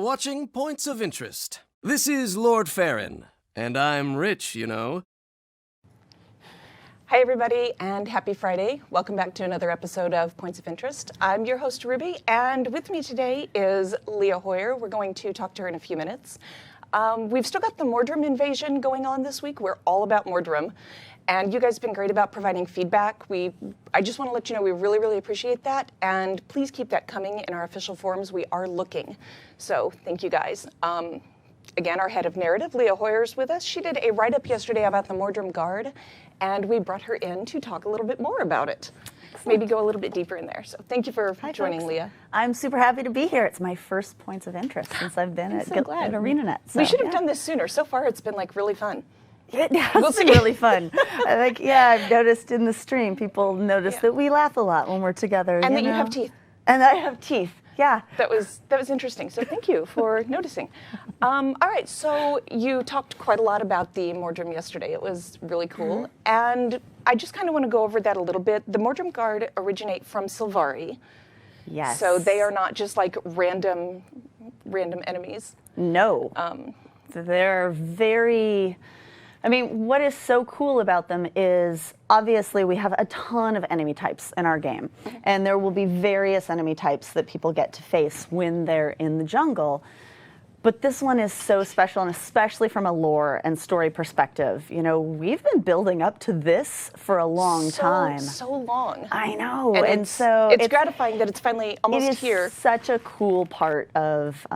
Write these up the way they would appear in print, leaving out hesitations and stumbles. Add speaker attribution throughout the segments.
Speaker 1: watching Points of Interest. This is Lord Farron, and I'm rich, you know.
Speaker 2: Hi everybody, and happy Friday. Welcome back to another episode of Points of Interest. I'm your host, Ruby, and with me today is Leah Hoyer. We're going to talk to her in a few minutes. We've still got the Mordrem invasion going on this week. We're all about Mordrem, and you guys have been great about providing feedback. I just want to let you know we really, really appreciate that, and please keep that coming in our official forums. We are looking, so thank you guys. Again, our head of narrative, Leah Hoyer, is with us. She did a write-up yesterday about the Mordrem Guard, and we brought her in to talk a little bit more about it. Maybe go a little bit deeper in there. So thank you for joining,
Speaker 3: folks.
Speaker 2: Leah.
Speaker 3: I'm super happy to be here. It's my first Points of Interest since I've been at ArenaNet. So,
Speaker 2: we should have done this sooner. So far, it's been like really fun.
Speaker 3: It has been really fun. I've noticed in the stream, people notice that we laugh a lot when we're together.
Speaker 2: And that you have teeth.
Speaker 3: And I have teeth. Yeah.
Speaker 2: That was interesting. So thank you for noticing. All right. So you talked quite a lot about the Mordrem yesterday. It was really cool. And I just kind of want to go over that a little bit. The Mordrem Guard originate from Sylvari.
Speaker 3: Yes.
Speaker 2: So they are not just like random enemies.
Speaker 3: No. They're very... what is so cool about them is obviously we have a ton of enemy types in our game, and there will be various enemy types that people get to face when they're in the jungle. But this one is so special, and especially from a lore and story perspective. You know, we've been building up to this for a long time.
Speaker 2: So long.
Speaker 3: I know.
Speaker 2: And so it's gratifying that it's finally almost here.
Speaker 3: It is such a cool part of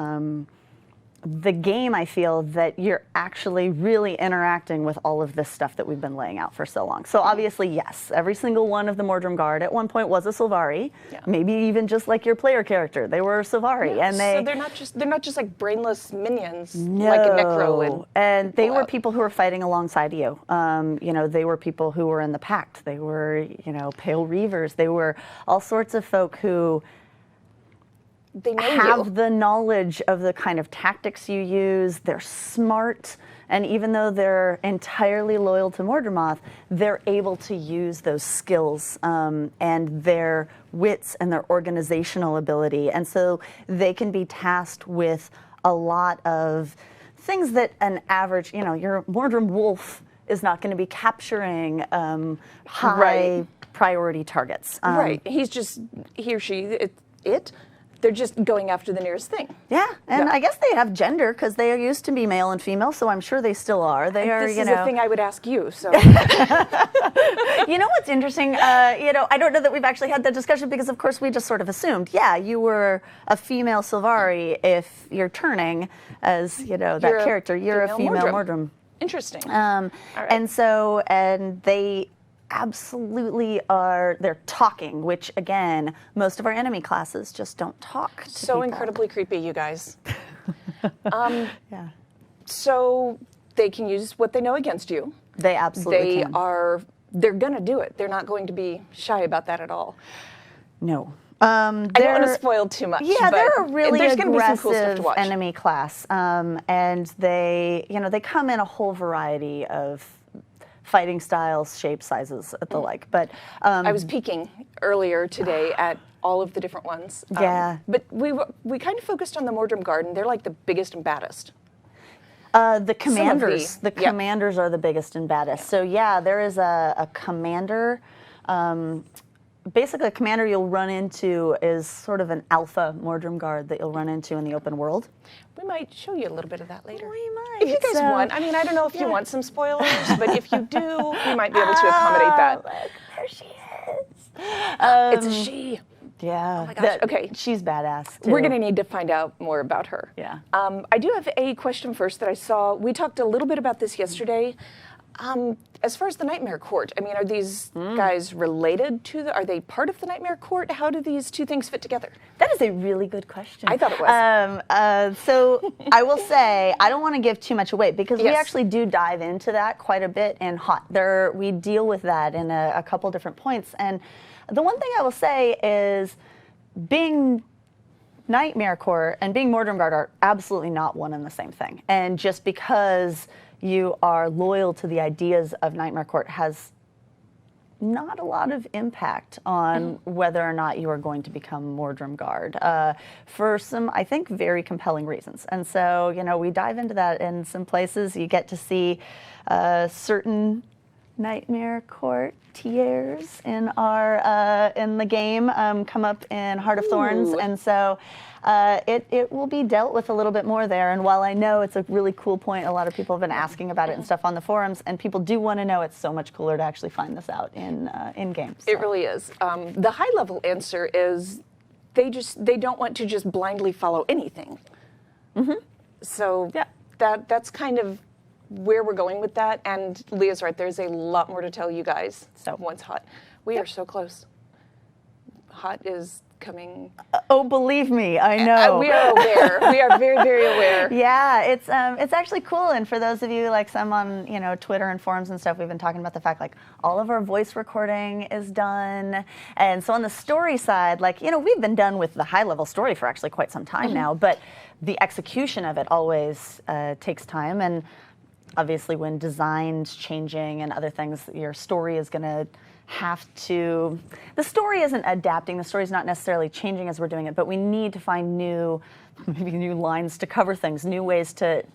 Speaker 3: the game, I feel, that you're actually really interacting with all of this stuff that we've been laying out for so long. So obviously, yes, every single one of the Mordrem Guard at one point was a Sylvari. Yeah. Maybe even just like your player character, they were Sylvari, and
Speaker 2: so they're not just like brainless minions like a Necro.
Speaker 3: And they were people who were fighting alongside you. They were people who were in the Pact. They were, Pale Reavers. They were all sorts of folk who
Speaker 2: they
Speaker 3: have the knowledge of the kind of tactics you use. They're smart, and even though they're entirely loyal to Mordremoth, they're able to use those skills and their wits and their organizational ability, and so they can be tasked with a lot of things that an average, your Mordrem wolf is not going to be capturing high priority targets.
Speaker 2: Right. He or she, they're just going after the nearest thing.
Speaker 3: Yeah, and I guess they have gender because they used to be male and female, so I'm sure they still are.
Speaker 2: This is a thing I would ask you. So,
Speaker 3: you know what's interesting? I don't know that we've actually had that discussion because, of course, we just sort of assumed, you were a female Sylvari if you're turning as that character. You're a female Mordrem.
Speaker 2: Interesting.
Speaker 3: All right. And they absolutely they're talking, which again, most of our enemy classes just don't talk to
Speaker 2: so
Speaker 3: people.
Speaker 2: Incredibly creepy, you guys. So they can use what they know against you.
Speaker 3: They absolutely can.
Speaker 2: They're gonna do it. They're not going to be shy about that at all.
Speaker 3: No.
Speaker 2: I don't want to spoil too much.
Speaker 3: Yeah,
Speaker 2: but
Speaker 3: they're a really
Speaker 2: there's gonna be some
Speaker 3: aggressive
Speaker 2: cool stuff to watch.
Speaker 3: enemy class, and they come in a whole variety of fighting styles, shapes, sizes, the like. But
Speaker 2: I was peeking earlier today at all of the different ones. But we kind of focused on the Mordrem Guard, and they're like the biggest and baddest.
Speaker 3: The commanders, commanders are the biggest and baddest. So there is a commander. Basically, a commander you'll run into is sort of an alpha Mordrem Guard that you'll run into in the open world.
Speaker 2: We might show you a little bit of that later.
Speaker 3: We might.
Speaker 2: If you guys want. I don't know if you want some spoilers, but if you do, we might be able to accommodate that.
Speaker 3: Look, there she is.
Speaker 2: It's a she.
Speaker 3: Yeah.
Speaker 2: Oh my gosh. Okay.
Speaker 3: She's badass, too.
Speaker 2: We're going to need to find out more about her.
Speaker 3: Yeah.
Speaker 2: I do have a question first that I saw. We talked a little bit about this yesterday. As far as the Nightmare Court, are these guys related to are they part of the Nightmare Court? How do these two things fit together?
Speaker 3: That is a really good question.
Speaker 2: I thought it was.
Speaker 3: So I will say, I don't want to give too much away because we actually do dive into that quite a bit in Hot. We deal with that in a couple different points. And the one thing I will say is being Nightmare Court and being Mordrem Guard are absolutely not one and the same thing. And just because you are loyal to the ideas of Nightmare Court has not a lot of impact on whether or not you are going to become Mordrem Guard for some, I think, very compelling reasons. And so, we dive into that in some places. You get to see certain Nightmare courtiers in the game come up in Heart of Thorns, and so it will be dealt with a little bit more there. And while I know it's a really cool point, a lot of people have been asking about it and stuff on the forums, and people do want to know, it's so much cooler to actually find this out in games. So.
Speaker 2: It really is. The high level answer is they don't want to just blindly follow anything. So that's kind of where we're going with that. And Leah's right, there's a lot more to tell you guys. So once Hot, we are so close. Hot is coming.
Speaker 3: Oh, believe me, I know.
Speaker 2: We are aware. We are very, very aware.
Speaker 3: Yeah, it's actually cool. And for those of you, like some on Twitter and forums and stuff, we've been talking about the fact, like, all of our voice recording is done. And so on the story side, like, we've been done with the high level story for actually quite some time now, but the execution of it always takes time. And obviously, when design's changing and other things, your story is going to have to. The story isn't adapting. The story's not necessarily changing as we're doing it, but we need to find maybe new lines to cover things, new ways to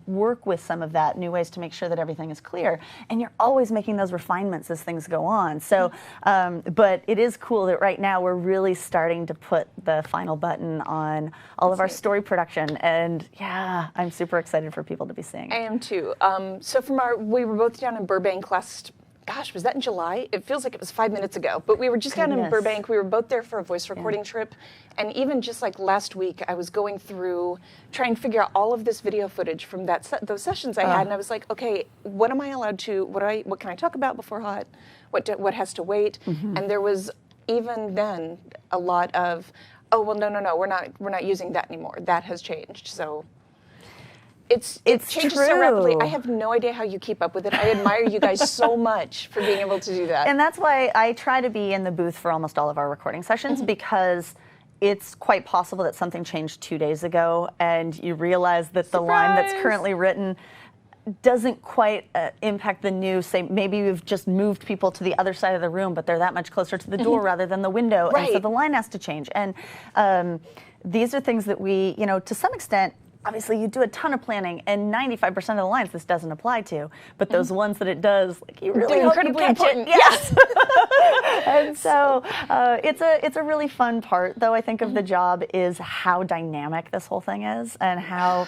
Speaker 3: work with some of that, new ways to make sure that everything is clear. And you're always making those refinements as things go on. So, but it is cool that right now we're really starting to put the final button on all of our story production. And yeah, I'm super excited for people to be seeing it.
Speaker 2: I am too. So we were both down in Burbank last, gosh, was that in July? It feels like it was 5 minutes ago, but we were just down in Burbank. We were both there for a voice recording trip. And even just like last week, I was going through, trying to figure out all of this video footage from those sessions I had. And I was like, okay, what am I allowed to, what can I talk about before Hot? What has to wait? And there was even then a lot of, oh, well, no, we're not using that anymore. That has changed. So it changes
Speaker 3: true.
Speaker 2: so rapidly. I have no idea how you keep up with it. I admire you guys so much for being able to do that.
Speaker 3: And that's why I try to be in the booth for almost all of our recording sessions, because it's quite possible that something changed 2 days ago and you realize that the line that's currently written doesn't quite impact the new, say maybe you've just moved people to the other side of the room, but they're that much closer to the door rather than the window, and so the line has to change. And these are things that we, to some extent, obviously you do a ton of planning, and 95% of the lines this doesn't apply to, but those ones that it does, like, you really hope you catch it. Yes. And so it's a really fun part, though, I think, of the job, is how dynamic this whole thing is, and how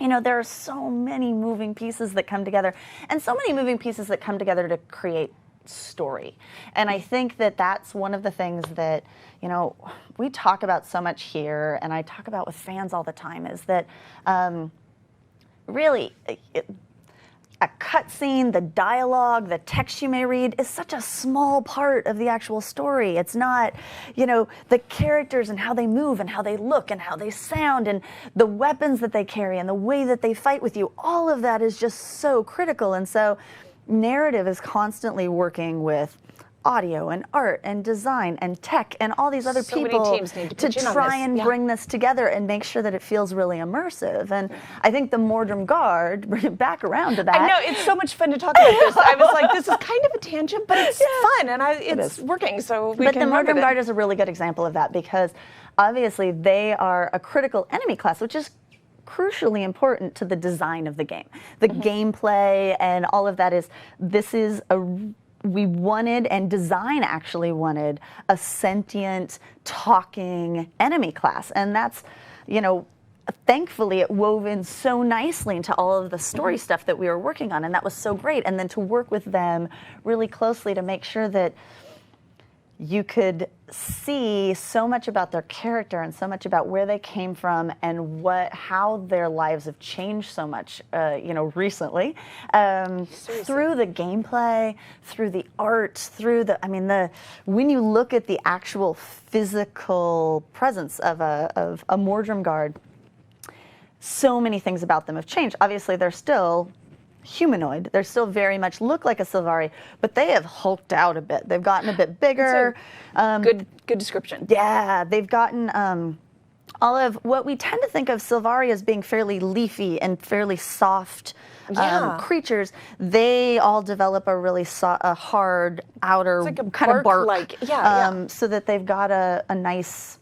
Speaker 3: there are so many moving pieces that come together, and so many moving pieces that come together to create story. And I think that that's one of the things that we talk about so much here, and I talk about with fans all the time, is that really a cutscene, the dialogue, the text you may read is such a small part of the actual story. It's not, the characters and how they move and how they look and how they sound and the weapons that they carry and the way that they fight with you. All of that is just so critical. And so narrative is constantly working with audio and art and design and tech and all these other people
Speaker 2: many teams need to
Speaker 3: try and bring this together and make sure that it feels really immersive. And I think the Mordrem Guard, bring it back around to that.
Speaker 2: I know, it's so much fun to talk about this. I was like, this is kind of a tangent, but it's fun, and it's working, so we
Speaker 3: But
Speaker 2: can
Speaker 3: the Mordrem Guard is a really good example of that, because obviously they are a critical enemy class, which is crucially important to the design of the game. The gameplay and all of that we wanted, and design actually wanted, a sentient, talking enemy class. And that's, thankfully it wove in so nicely into all of the story stuff that we were working on, and that was so great. And then to work with them really closely to make sure that you could see so much about their character and so much about where they came from and how their lives have changed so much, recently, through the gameplay, through the art, through when you look at the actual physical presence of a Mordrem Guard, so many things about them have changed. Obviously, they're still humanoid. They still very much look like a Sylvari, but they have hulked out a bit. They've gotten a bit bigger.
Speaker 2: Good description.
Speaker 3: Yeah, they've gotten Olive, what we tend to think of Sylvari as being fairly leafy and fairly soft creatures, they all develop a really a hard outer
Speaker 2: like a
Speaker 3: kind of bark,
Speaker 2: bark-like,
Speaker 3: so that they've got a nice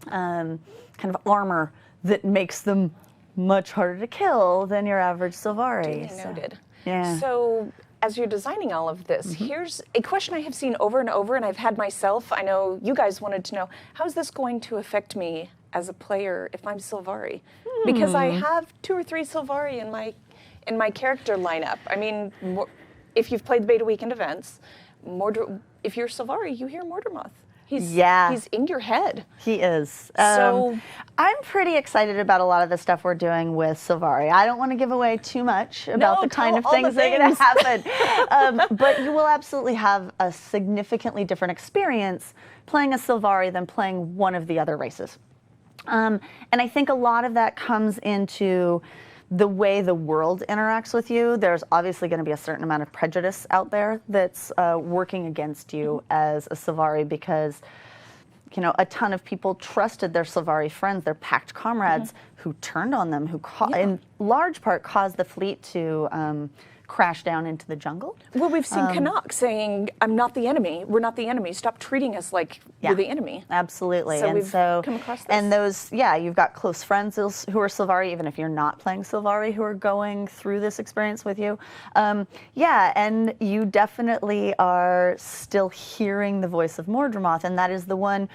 Speaker 3: kind of armor that makes them much harder to kill than your average Sylvari.
Speaker 2: Duly noted.
Speaker 3: Yeah.
Speaker 2: So as you're designing all of this, here's a question I have seen over and over, and I've had myself. I know you guys wanted to know, how is this going to affect me as a player if I'm Sylvari? Because I have 2 or 3 Sylvari in my character lineup. I mean, if you've played the Beta Weekend events, if you're Sylvari, you hear Mordrem. He's in your head.
Speaker 3: He is.
Speaker 2: So
Speaker 3: I'm pretty excited about a lot of the stuff we're doing with Sylvari. I don't want to give away too much about the kind of things that are going to happen. But you will absolutely have a significantly different experience playing a Sylvari than playing one of the other races. And I think a lot of that comes into the way the world interacts with you. There's obviously going to be a certain amount of prejudice out there that's working against you as a Sylvari because, you know, a ton of people trusted their Sylvari friends, their pact comrades, who turned on them, who in large part caused the fleet to crash down into the jungle.
Speaker 2: Well, we've seen Canuck saying, "I'm not the enemy. We're not the enemy. Stop treating us like we're the enemy."
Speaker 3: Absolutely.
Speaker 2: So
Speaker 3: and
Speaker 2: we've come across this.
Speaker 3: And those, you've got close friends who are Sylvari, even if you're not playing Sylvari, who are going through this experience with you. And you definitely are still hearing the voice of Mordrem, and that is the one.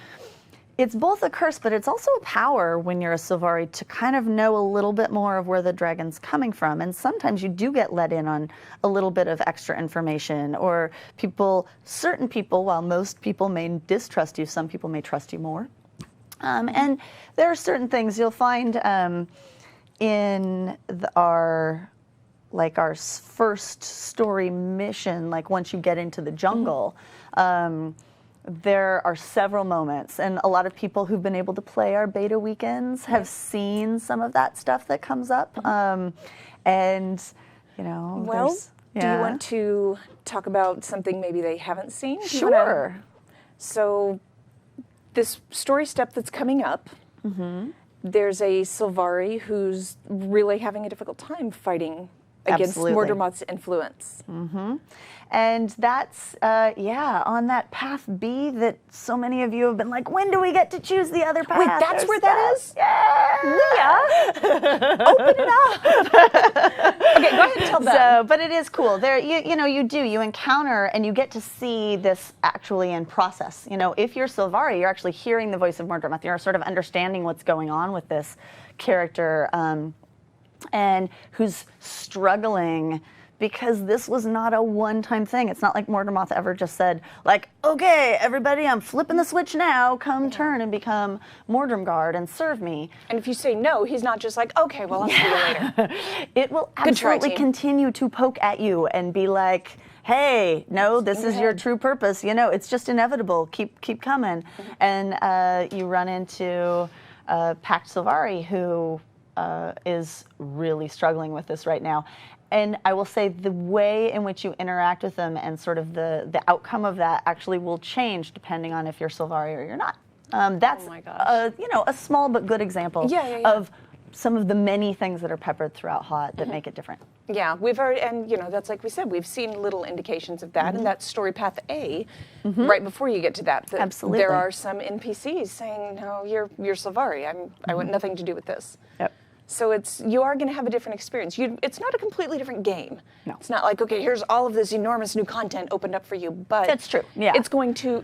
Speaker 3: It's both a curse, but it's also a power when you're a Sylvari to kind of know a little bit more of where the dragon's coming from. And sometimes you do get let in on a little bit of extra information, or certain people, while most people may distrust you, some people may trust you more. And there are certain things you'll find in our first story mission, like once you get into the jungle, there are several moments, and a lot of people who've been able to play our beta weekends have seen some of that stuff that comes up. And, you know,
Speaker 2: do you want to talk about something maybe they haven't seen?
Speaker 3: Sure.
Speaker 2: So this story step that's coming up, there's a Sylvari who's really having a difficult time fighting against Mordrem's influence.
Speaker 3: And that's, on that path B that so many of you have been like, when do we get to choose the other path?
Speaker 2: Wait, that's where that is?
Speaker 3: Yeah.
Speaker 2: Leah, open it up. Okay, go ahead and tell them.
Speaker 3: But it is cool. There, you encounter and you get to see this actually in process. You know, if you're Sylvari, you're actually hearing the voice of Mordrem. You're sort of understanding what's going on with this character and who's struggling because this was not a one-time thing. It's not like Mordrem ever just said, like, okay, everybody, I'm flipping the switch now. Come turn and become Mordrem Guard and serve me.
Speaker 2: And if you say no, he's not just like, okay, well, I'll see you later.
Speaker 3: It will absolutely continue to poke at you and be like, hey, no, this is your true purpose. You know, it's just inevitable. Keep coming. And you run into Pact Sylvari, who is really struggling with this right now. And I will say the way in which you interact with them and sort of the outcome of that actually will change depending on if you're Sylvari or you're not. That's a small but good example of some of the many things that are peppered throughout HOT that make it different.
Speaker 2: Yeah, we've already, and that's like we said, we've seen little indications of that, and that's story path A. Right before you get to that,
Speaker 3: absolutely,
Speaker 2: there are some NPCs saying, "No, you're Sylvari. I want nothing to do with this."
Speaker 3: Yep.
Speaker 2: So you are going to have a different experience. It's not a completely different game.
Speaker 3: No.
Speaker 2: It's not like, okay, here's all of this enormous new content opened up for you, but
Speaker 3: that's true. Yeah.
Speaker 2: It's going to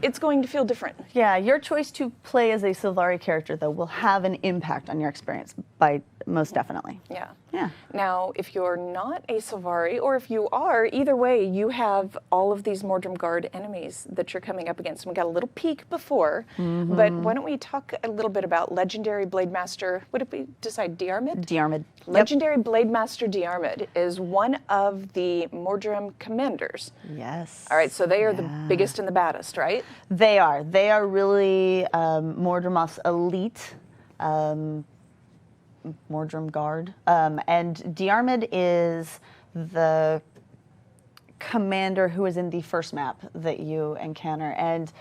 Speaker 2: feel different.
Speaker 3: Yeah, your choice to play as a Sylvari character though will have an impact on your experience by most definitely.
Speaker 2: Yeah.
Speaker 3: Yeah.
Speaker 2: Now, if you're not a Sylvari, or if you are, either way, you have all of these Mordrem Guard enemies that you're coming up against. We got a little peek before, but why don't we talk a little bit about Legendary Blade Master, what did we decide, Diarmid?
Speaker 3: Diarmid.
Speaker 2: Legendary Blade Master Diarmid is one of the Mordrem commanders.
Speaker 3: Yes.
Speaker 2: All right, so they are the biggest and the baddest, right?
Speaker 3: They are. They are really Mordrem's elite Mordrem Guard. And Diarmid is the commander who is in the first map that you encounter. And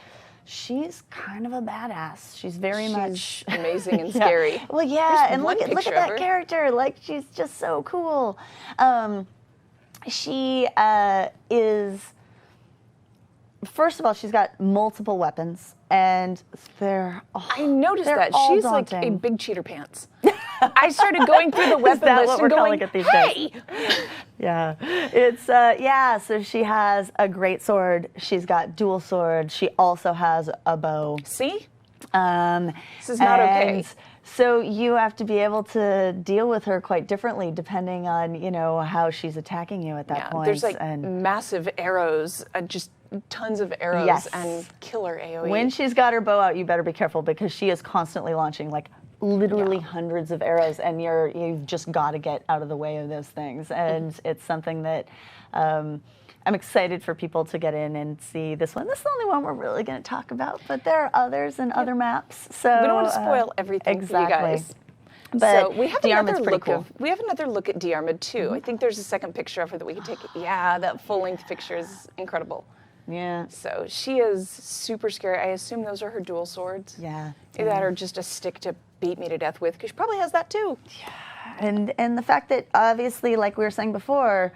Speaker 3: she's kind of a badass. She's very much
Speaker 2: amazing and scary.
Speaker 3: Well, yeah,
Speaker 2: There's
Speaker 3: and
Speaker 2: one
Speaker 3: look at
Speaker 2: picture of
Speaker 3: that
Speaker 2: her.
Speaker 3: character. Like, she's just so cool. She is. First of all, she's got multiple weapons, and
Speaker 2: I noticed
Speaker 3: they're
Speaker 2: that.
Speaker 3: all
Speaker 2: She's like a
Speaker 3: daunting.
Speaker 2: big cheater pants. I started going through the weapon
Speaker 3: that
Speaker 2: list
Speaker 3: what
Speaker 2: and
Speaker 3: we're
Speaker 2: going,
Speaker 3: calling it these
Speaker 2: hey!
Speaker 3: days? Yeah, it's so she has a great sword. She's got dual sword. She also has a bow.
Speaker 2: See?
Speaker 3: This
Speaker 2: is not okay.
Speaker 3: So you have to be able to deal with her quite differently depending on, you know, how she's attacking you at that point.
Speaker 2: There's like
Speaker 3: and
Speaker 2: massive arrows, just tons of arrows
Speaker 3: Yes.
Speaker 2: and killer AoE.
Speaker 3: when she's got her bow out, you better be careful because she is constantly launching like literally hundreds of arrows, and you've just got to get out of the way of those things. And it's something that I'm excited for people to get in and see this one. This is the only one we're really going to talk about, but there are others and other maps. So
Speaker 2: we don't want to spoil everything for you guys.
Speaker 3: But
Speaker 2: so we have
Speaker 3: Diarmaid's
Speaker 2: another
Speaker 3: pretty
Speaker 2: look
Speaker 3: cool.
Speaker 2: we have another look at Diarmaid too. I think there's a second picture of her that we could take. Yeah, that full-length picture is incredible.
Speaker 3: Yeah.
Speaker 2: So she is super scary. I assume those are her dual swords.
Speaker 3: Yeah.
Speaker 2: That are just a stick to beat me to death with, because she probably has that too.
Speaker 3: And the fact that obviously, like we were saying before,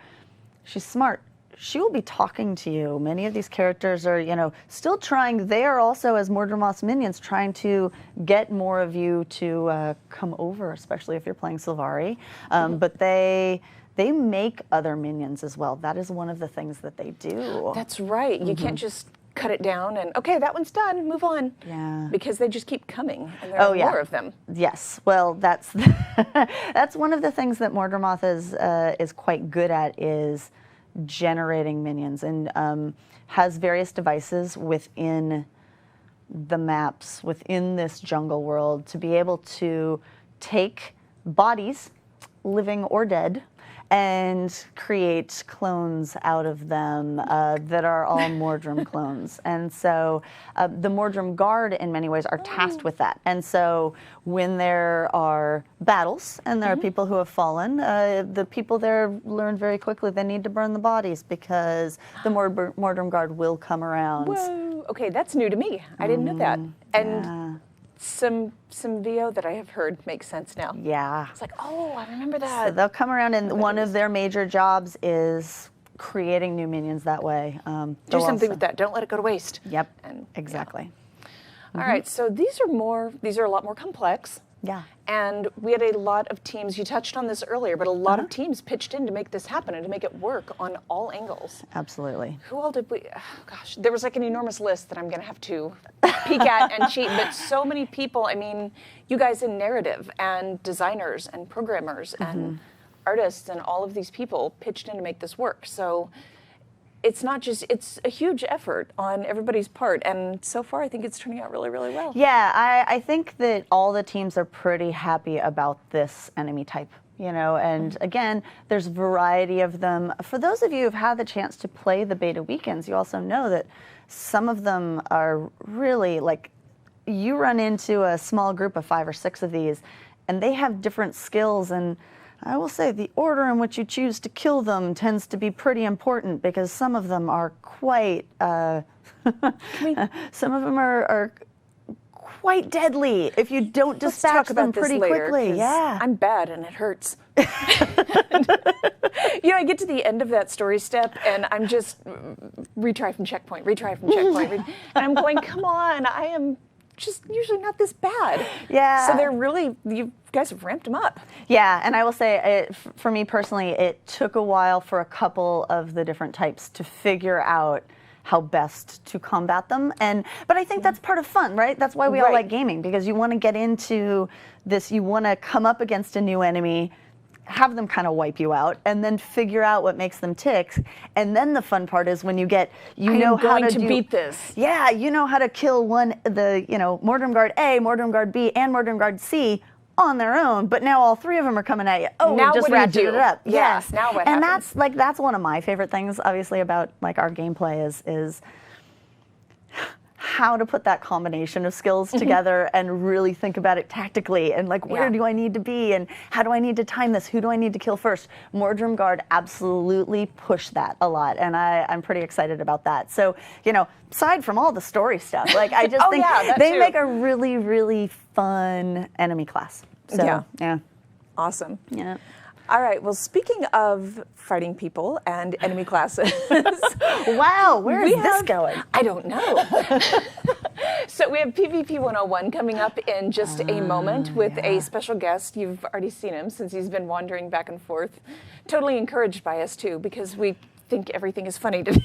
Speaker 3: she's smart. She will be talking to you. Many of these characters are, you know, still trying. They are also, as Mordrem minions, trying to get more of you to come over, especially if you're playing Sylvari. But they make other minions as well. That is one of the things that they do.
Speaker 2: That's right. You can't just cut it down and, okay, that one's done, move on.
Speaker 3: Yeah.
Speaker 2: Because they just keep coming, and there are more of them.
Speaker 3: Yes. Well, that's that's one of the things that Mordrem is quite good at, is generating minions, and has various devices within the maps, within this jungle world, to be able to take bodies, living or dead, and create clones out of them that are all Mordrem clones. And so the Mordrem Guard, in many ways, are tasked with that. And so when there are battles and there are people who have fallen, the people there learn very quickly they need to burn the bodies, because the Mordrem Guard will come around.
Speaker 2: Whoa. Okay, that's new to me. I didn't know that. And some VO that I have heard makes sense now.
Speaker 3: Yeah.
Speaker 2: It's like, oh, I remember that.
Speaker 3: So they'll come around, and one of their major jobs is creating new minions that way.
Speaker 2: Do something with that. Don't let it go to waste.
Speaker 3: Yep.
Speaker 2: And,
Speaker 3: exactly.
Speaker 2: All right, so these are a lot more complex.
Speaker 3: Yeah.
Speaker 2: And we had a lot of teams, you touched on this earlier, but a lot of teams pitched in to make this happen and to make it work on all angles.
Speaker 3: Absolutely.
Speaker 2: Who all did we, oh gosh, there was like an enormous list that I'm gonna have to peek at and cheat, but so many people, I mean, you guys in narrative and designers and programmers and artists and all of these people pitched in to make this work. So it's not just, it's a huge effort on everybody's part, and so far I think it's turning out really, really well.
Speaker 3: Yeah, I think that all the teams are pretty happy about this enemy type, you know, and again, there's variety of them. For those of you who've had the chance to play the beta weekends, you also know that some of them are really, like, you run into a small group of 5 or 6 of these, and they have different skills, and I will say the order in which you choose to kill them tends to be pretty important, because some of them are quite, some of them are quite deadly if you don't dispatch them pretty quickly. Yeah,
Speaker 2: I'm bad and it hurts. You know, I get to the end of that story step and I'm just retry from checkpoint, and I'm going, come on, I am just usually not this bad.
Speaker 3: Yeah.
Speaker 2: So they're really, you guys have ramped them up.
Speaker 3: Yeah, and I will say, for me personally, it took a while for a couple of the different types to figure out how best to combat them. But I think that's part of fun, right? That's why we all like gaming, because you want to get into this, you want to come up against a new enemy, have them kind of wipe you out, and then figure out what makes them tick. And then the fun part is when you get, you know how to
Speaker 2: beat this.
Speaker 3: Yeah, you know how to kill Mordrem Guard A, Mordrem Guard B, and Mordrem Guard C on their own, but now all 3 of them are coming at you. Oh,
Speaker 2: now
Speaker 3: just
Speaker 2: what do you
Speaker 3: ratcheted
Speaker 2: do?
Speaker 3: it up.
Speaker 2: Yeah,
Speaker 3: Yes.
Speaker 2: now what
Speaker 3: and
Speaker 2: happens?
Speaker 3: that's one of my favorite things, obviously, about like our gameplay is how to put that combination of skills together and really think about it tactically and like where do I need to be and how do I need to time this? Who do I need to kill first? Mordrem Guard absolutely pushed that a lot, and I'm pretty excited about that. So, aside from all the story stuff, like I just think they make a really, really fun enemy class. So, yeah.
Speaker 2: Awesome.
Speaker 3: Yeah.
Speaker 2: All right. Well, speaking of fighting people and enemy classes.
Speaker 3: Wow, where is this going?
Speaker 2: I don't know. So we have PvP 101 coming up in just a moment with a special guest. You've already seen him since he's been wandering back and forth. Totally encouraged by us, too, because we think everything is funny today.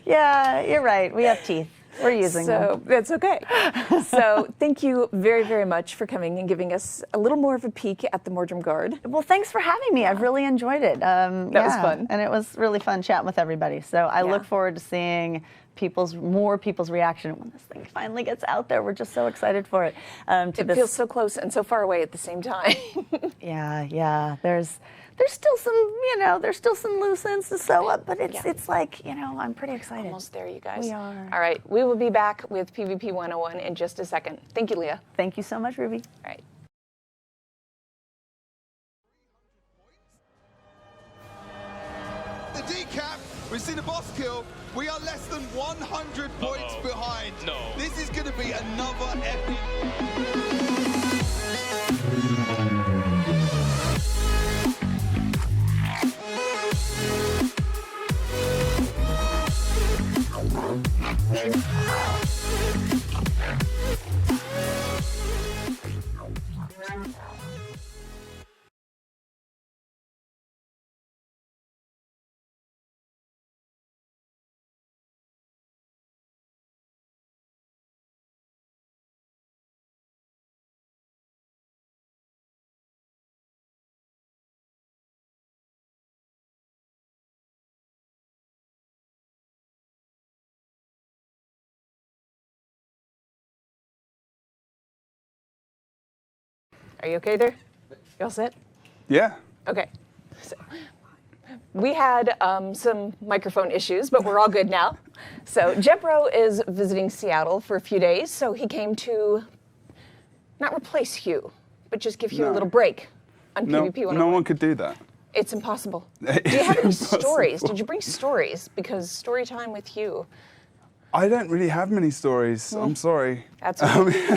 Speaker 3: Yeah, you're right. We have teeth. We're using them.
Speaker 2: So that's okay. So thank you very, very much for coming and giving us a little more of a peek at the Mordrem Guard.
Speaker 3: Well, thanks for having me. I've really enjoyed it. That
Speaker 2: was fun.
Speaker 3: And it was really fun chatting with everybody. So I look forward to seeing more people's reaction when this thing finally gets out there. We're just so excited for it.
Speaker 2: It feels so close and so far away at the same time.
Speaker 3: Yeah. There's still some loose ends to sew up, but it's like, I'm pretty excited.
Speaker 2: Almost there, you guys.
Speaker 3: We are.
Speaker 2: All right, we will be back with PvP 101 in just a second. Thank you, Leah.
Speaker 3: Thank you so much, Ruby.
Speaker 2: All right.
Speaker 4: The decap, we've seen a boss kill. We are less than 100 points behind.
Speaker 5: No.
Speaker 4: This is going to be another epic. Are you okay there? You all set? Yeah.
Speaker 2: Okay. So, we had some microphone issues, but we're all good now. So Jebro is visiting Seattle for a few days, so he came to not replace Hugh, but just give Hugh a little break on PvP 101.
Speaker 4: No one could do that.
Speaker 2: It's impossible. Do you have any stories? Did you bring stories? Because story time with Hugh.
Speaker 4: I don't really have many stories. I'm sorry.
Speaker 2: That's okay.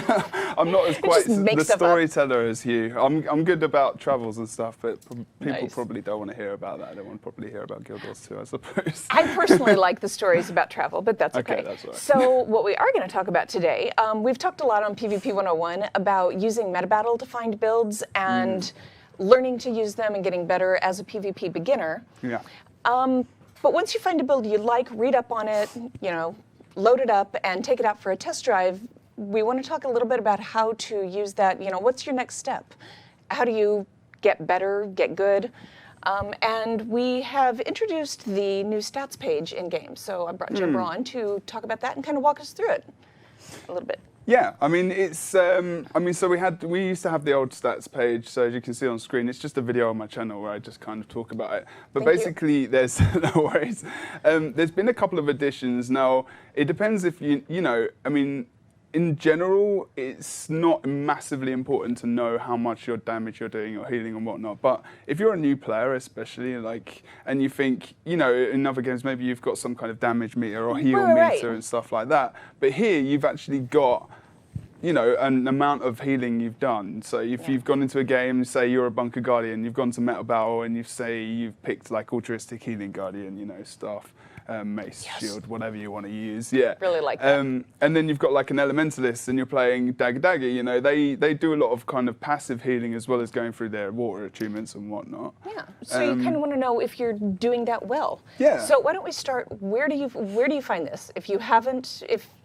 Speaker 4: I'm not as quite
Speaker 2: just make
Speaker 4: the
Speaker 2: stuff up.
Speaker 4: storyteller as you. I'm good about travels and stuff, but people
Speaker 2: Nice.
Speaker 4: probably don't want to hear about that. They want to probably hear about Guild Wars 2, I suppose.
Speaker 2: I personally like the stories about travel, but that's okay.
Speaker 4: Okay, that's all right.
Speaker 2: So what we are going to talk about today, we've talked a lot on PvP 101 about using meta battle to find builds and learning to use them and getting better as a PvP beginner.
Speaker 4: Yeah.
Speaker 2: But once you find a build you like, read up on it, load it up and take it out for a test drive. We want to talk a little bit about how to use that. What's your next step? How do you get better, get good? And we have introduced the new stats page in game. So I brought Jebro on to talk about that and kind of walk us through it a little bit.
Speaker 4: Yeah, I mean it's. So we used to have the old stats page. So as you can see on screen, it's just a video on my channel where I just kind of talk about it. But
Speaker 2: Thank
Speaker 4: basically, there's no worries. There's been a couple of additions. Now it depends if I mean, in general, it's not massively important to know how much your damage you're doing or healing and whatnot. But if you're a new player, especially, and you think, in other games, maybe you've got some kind of damage meter or heal meter and stuff like that. But here, you've actually got, an amount of healing you've done. So if you've gone into a game, say you're a Bunker Guardian, you've gone to Meta Battle and you've picked like Altruistic Healing Guardian, staff. Mace, shield, whatever you want to use. Yeah.
Speaker 2: Really like that.
Speaker 4: And then you've got like an Elementalist and you're playing Dagger. They do a lot of kind of passive healing as well as going through their water attunements and whatnot.
Speaker 2: Yeah. So you kind of want to know if you're doing that well.
Speaker 4: Yeah.
Speaker 2: So why don't we start, where do you find this? If you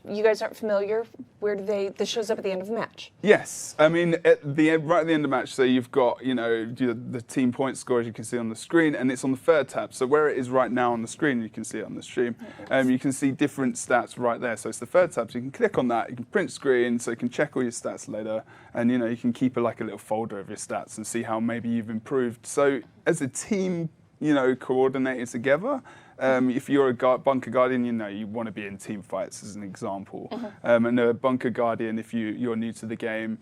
Speaker 2: you guys aren't familiar, this shows up at the end of the match.
Speaker 4: Yes, I mean right at the end of the match. So you've got the team point score as you can see on the screen, and it's on the third tab. So where it is right now on the screen, you can see it on the stream. You can see different stats right there. So it's the third tab. So you can click on that. You can print screen, so you can check all your stats later, and you can keep a little folder of your stats and see how maybe you've improved. So as a team coordinated together. If you're a bunker guardian, you want to be in team fights as an example. And a bunker guardian, if you're new to the game,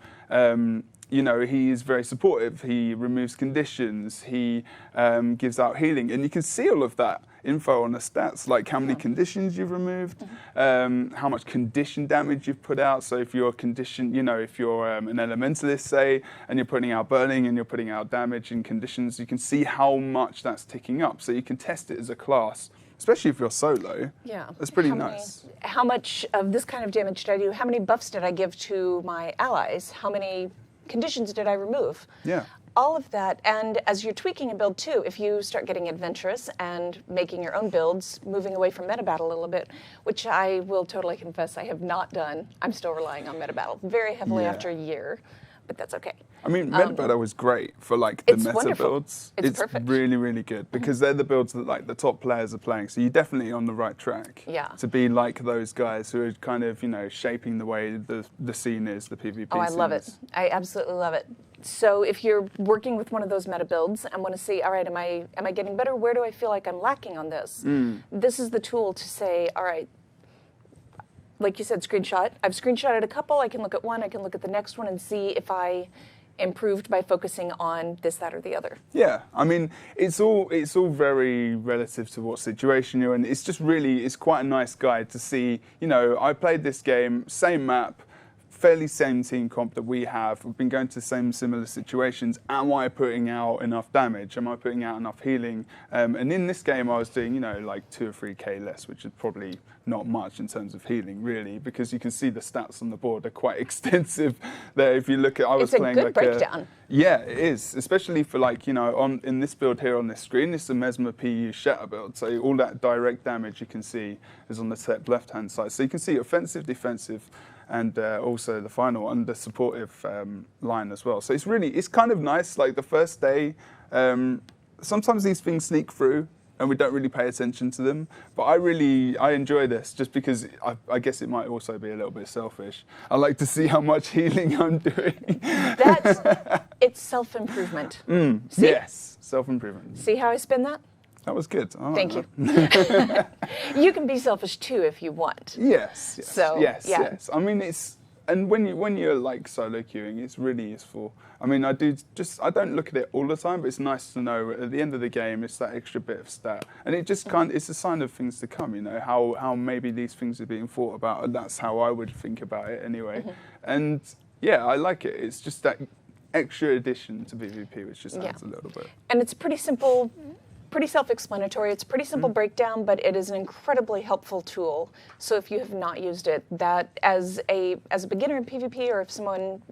Speaker 4: he is very supportive. He removes conditions. He gives out healing, and you can see all of that info on the stats, like how many conditions you've removed, how much condition damage you've put out. So if you're a condition, if you're an elementalist, say, and you're putting out burning and you're putting out damage in conditions, you can see how much that's ticking up. So you can test it as a class, especially if you're solo.
Speaker 2: Yeah.
Speaker 4: That's pretty nice.
Speaker 2: How much of this kind of damage did I do? How many buffs did I give to my allies? How many conditions did I remove?
Speaker 4: Yeah.
Speaker 2: All of that, and as you're tweaking a build too, if you start getting adventurous and making your own builds, moving away from meta battle a little bit, which I will totally confess I have not done. I'm still relying on meta battle very heavily after a year, but that's okay.
Speaker 4: I mean, meta battle was great for like the meta
Speaker 2: wonderful.
Speaker 4: builds.
Speaker 2: It's perfect.
Speaker 4: Really, really good because they're the builds that like the top players are playing. So you're definitely on the right track.
Speaker 2: Yeah.
Speaker 4: To be like those guys who are kind of shaping the way the scene is, the PvP.
Speaker 2: Oh, I
Speaker 4: scene
Speaker 2: love it.
Speaker 4: is.
Speaker 2: I absolutely love it. So if you're working with one of those meta builds and want to see, all right, am I getting better? Where do I feel like I'm lacking on this? This is the tool to say, all right, like you said, screenshot. I've screenshotted a couple. I can look at one. I can look at the next one and see if I improved by focusing on this, that, or the other.
Speaker 4: Yeah, I mean, it's all very relative to what situation you're in. It's just really, it's quite a nice guide to see, I played this game, same map, fairly same team comp that we have. We've been going to the same similar situations. Am I putting out enough damage? Am I putting out enough healing? And in this game, I was doing, like 2 or 3k less, which is probably not much in terms of healing, really, because you can see the stats on the board are quite extensive there. If you look at, I was playing
Speaker 2: like a good breakdown.
Speaker 4: Yeah, it is, especially for like, in this build here on this screen, it's a Mesmer PU Shatter build. So all that direct damage you can see is on the top left-hand side. So you can see offensive, defensive, and also the final and the supportive line as well. So it's kind of nice. Like the first day, sometimes these things sneak through and we don't really pay attention to them. But I enjoy this just because I guess it might also be a little bit selfish. I like to see how much healing I'm doing.
Speaker 2: It's self-improvement.
Speaker 4: Yes, self-improvement.
Speaker 2: See how I spin that?
Speaker 4: That was good.
Speaker 2: Thank you. You can be selfish too if you want.
Speaker 4: Yes.
Speaker 2: So,
Speaker 4: yes.
Speaker 2: yeah.
Speaker 4: Yes. I mean, and when you're like solo queuing, it's really useful. I mean, I don't look at it all the time, but it's nice to know at the end of the game, it's that extra bit of stat, and it just it's a sign of things to come. How maybe these things are being thought about, and that's how I would think about it anyway. And yeah, I like it. It's just that extra addition to PvP, which just adds a little bit.
Speaker 2: And it's pretty simple. Pretty self-explanatory. It's a pretty simple breakdown, but it is an incredibly helpful tool. So if you have not used it, that as a beginner in PvP, or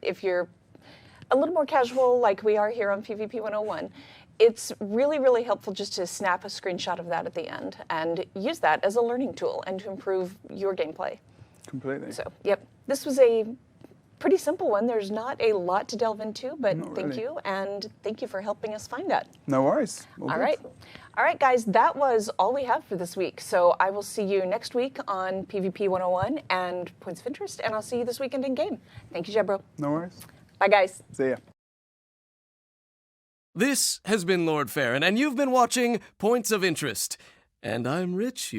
Speaker 2: if you're a little more casual like we are here on PvP 101, it's really, really helpful just to snap a screenshot of that at the end and use that as a learning tool and to improve your gameplay.
Speaker 4: Completely.
Speaker 2: So, yep, this was a pretty simple one. There's not a lot to delve into, but thank you, and thank you for helping us find that.
Speaker 4: No worries.
Speaker 2: All right, guys, that was all we have for this week. So I will see you next week on PvP 101 and Points of Interest, and I'll see you this weekend in game. Thank you, Jebro.
Speaker 4: No worries.
Speaker 2: Bye, guys.
Speaker 4: See ya.
Speaker 1: This has been Lord Farron, and you've been watching Points of Interest. And I'm Rich,